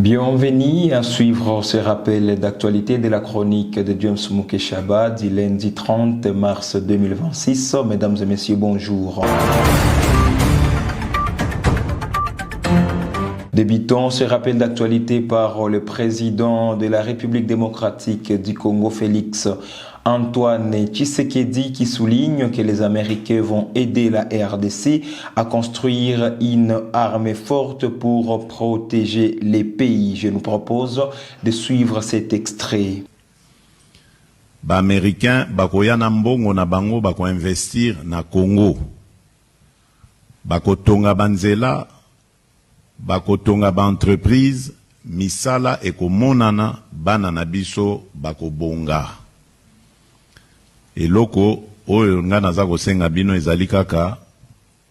Bienvenue à suivre ce rappel d'actualité de la chronique de James Mukeshaba du lundi 30 mars 2026. Mesdames et messieurs, bonjour. Débutons ce rappel d'actualité par le président de la République démocratique du Congo, Félix Antoine Tshisekedi, qui souligne que les Américains vont aider la RDC à construire une armée forte pour protéger les pays. Je nous propose de suivre cet extrait. Les Américains bakoya na mbongo na bango bako investir na Congo. Bako tonga banzela, bako tonga ba entreprise, misala eko monana bana na biso bako bonga. Eloko oyo nga naza kosenga bino ezali kaka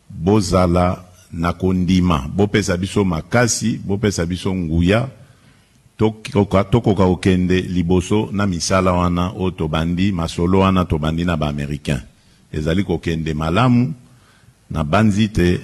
bozala na kondima, bopesa biso makasi, bopesa biso nguya, tokoka okende liboso na misala wana o tobandi masolo wana tobandi na ba Américain. Ezali kokende malamu na banzite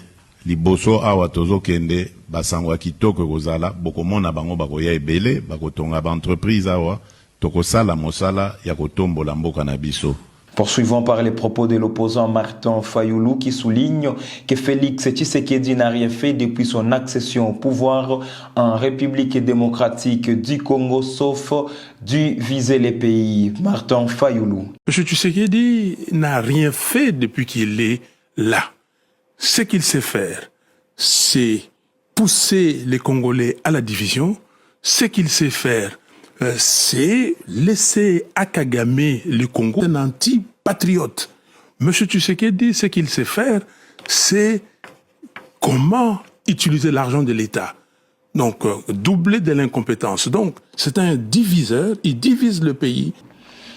liboso awa tozokende basangwa kitoko kozala bokomona bango bakoya ebele bakotonga ba entreprise awa tokosala mosala ya kotombola mboka na biso. Poursuivons par les propos de l'opposant Martin Fayoulou qui souligne que Félix Tshisekedi n'a rien fait depuis son accession au pouvoir en République démocratique du Congo sauf diviser les pays. Martin Fayoulou. M. Tshisekedi n'a rien fait depuis qu'il est là. Ce qu'il sait faire, c'est pousser les Congolais à la division. Ce qu'il sait faire, c'est laisser à Kagame le Congo un anti-patriote. M. Tshisekedi, ce qu'il sait faire, c'est comment utiliser l'argent de l'État. Donc, doubler de l'incompétence. Donc, c'est un diviseur, il divise le pays.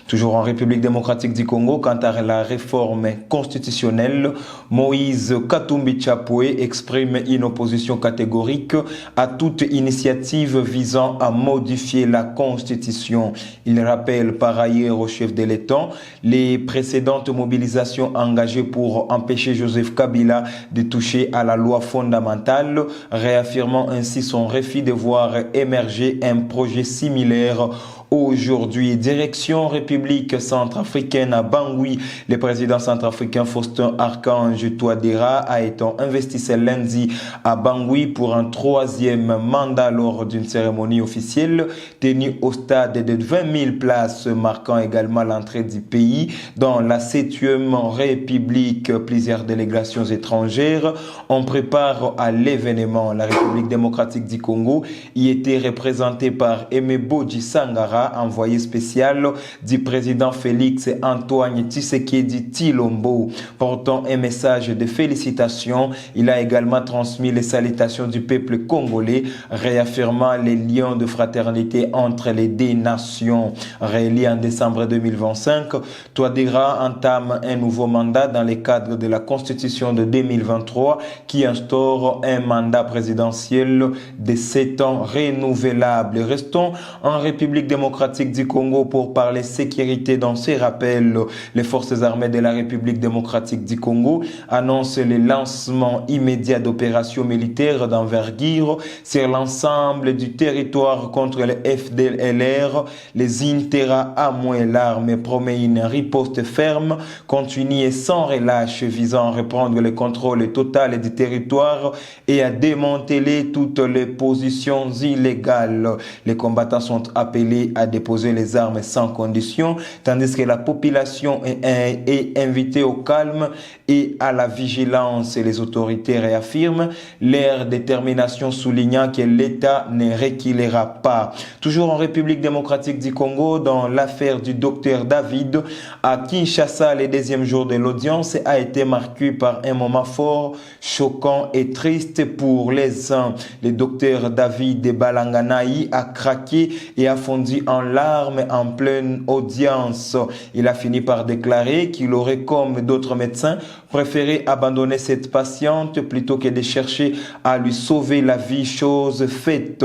Toujours en République démocratique du Congo, quant à la réforme constitutionnelle, Moïse Katumbi Chapoué exprime une opposition catégorique à toute initiative visant à modifier la Constitution. Il rappelle par ailleurs au chef de l'État les précédentes mobilisations engagées pour empêcher Joseph Kabila de toucher à la loi fondamentale, réaffirmant ainsi son refus de voir émerger un projet similaire. Aujourd'hui, direction République centrafricaine à Bangui, le président centrafricain Faustin Archange Touadéra a été investi ce lundi à Bangui pour un troisième mandat lors d'une cérémonie officielle tenue au stade de 20 000 places, marquant également l'entrée du pays dans la 7e République. Plusieurs délégations étrangères ont préparé à l'événement. La République démocratique du Congo y était représentée par Aimé Bodji Sangara, envoyé spécial du président Félix Antoine Tshisekedi Tshilombo. Portant un message de félicitations, il a également transmis les salutations du peuple congolais, réaffirmant les liens de fraternité entre les deux nations. Réélu en décembre 2025, Touadéra entame un nouveau mandat dans le cadre de la Constitution de 2023 qui instaure un mandat présidentiel de 7 ans renouvelable. Restons en République démocratique du Congo pour parler sécurité. Dans ces rappels, les forces armées de la République démocratique du Congo annoncent le lancement immédiat d'opérations militaires d'envergure sur l'ensemble du territoire contre le FDLR. Les Intera Amoué, l'armée promet une riposte ferme, continue et sans relâche visant à reprendre le contrôle total du territoire et à démanteler toutes les positions illégales. Les combattants sont appelés à déposer les armes sans condition, tandis que la population est invitée au calme et à la vigilance. Les autorités réaffirment leur détermination, soulignant que l'État ne reculera pas. Toujours en République démocratique du Congo, dans l'affaire du docteur David, à Kinshasa, le deuxième jour de l'audience a été marqué par un moment fort, choquant et triste pour les uns. Le docteur David de Balanganaï a craqué et a fondu en larmes en pleine audience. Il a fini par déclarer qu'il aurait, comme d'autres médecins, préféré abandonner cette patiente plutôt que de chercher à lui sauver la vie, chose faite.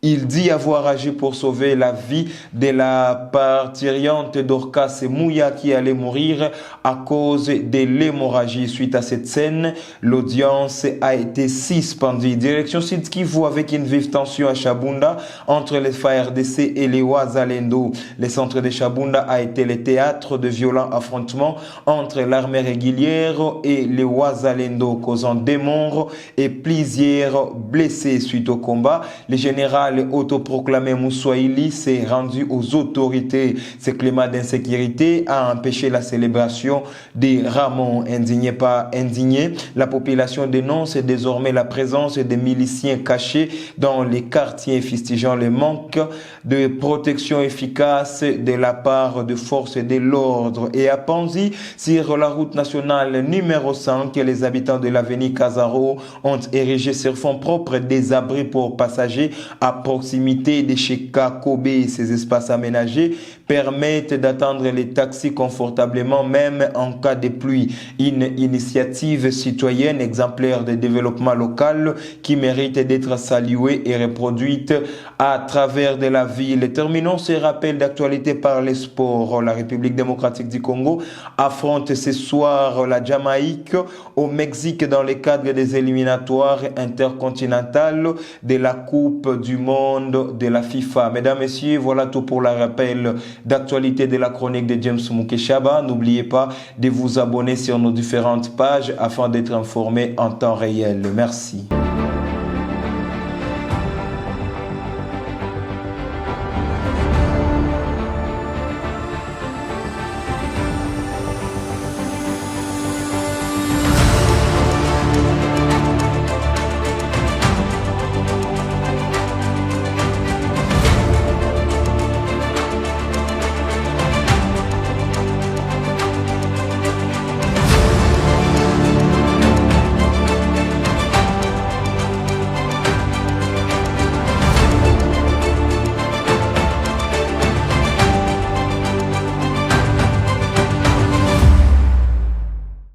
Il dit avoir agi pour sauver la vie de la parturiente Dorcas Mouya qui allait mourir à cause de l'hémorragie. Suite à cette scène, l'audience a été suspendue. Direction Sud Kivu avec une vive tension à Chabunda entre les FARDC et les Wazalendo. Le centre de Chabunda a été le théâtre de violents affrontements entre l'armée régulière et les Wazalendo, causant des morts et plusieurs blessés. Suite au combat, le général autoproclamé Moussoaili s'est rendu aux autorités. Ce climat d'insécurité a empêché la célébration des Ramon. Indigné pas indigné, la population dénonce désormais la présence des miliciens cachés dans les quartiers, fustigeant le manque de protection efficace de la part de forces de l'ordre. Et à Panzi, sur la route nationale numéro 5, les habitants de l'avenue Casaro ont érigé sur fonds propres des abris pour passagers à proximité de chez Kakobe. Ces espaces aménagés permettent d'attendre les taxis confortablement même en cas de pluie. Une initiative citoyenne exemplaire de développement local qui mérite d'être saluée et reproduite à travers de la ville. Terminons ce rappel d'actualité par les sports. La République démocratique du Congo affronte ce soir la Jamaïque au Mexique dans le cadre des éliminatoires intercontinentales de la Coupe du monde de la FIFA. Mesdames, Messieurs, voilà tout pour le rappel d'actualité de la chronique de James Mukeshaba. N'oubliez pas de vous abonner sur nos différentes pages afin d'être informé en temps réel. Merci.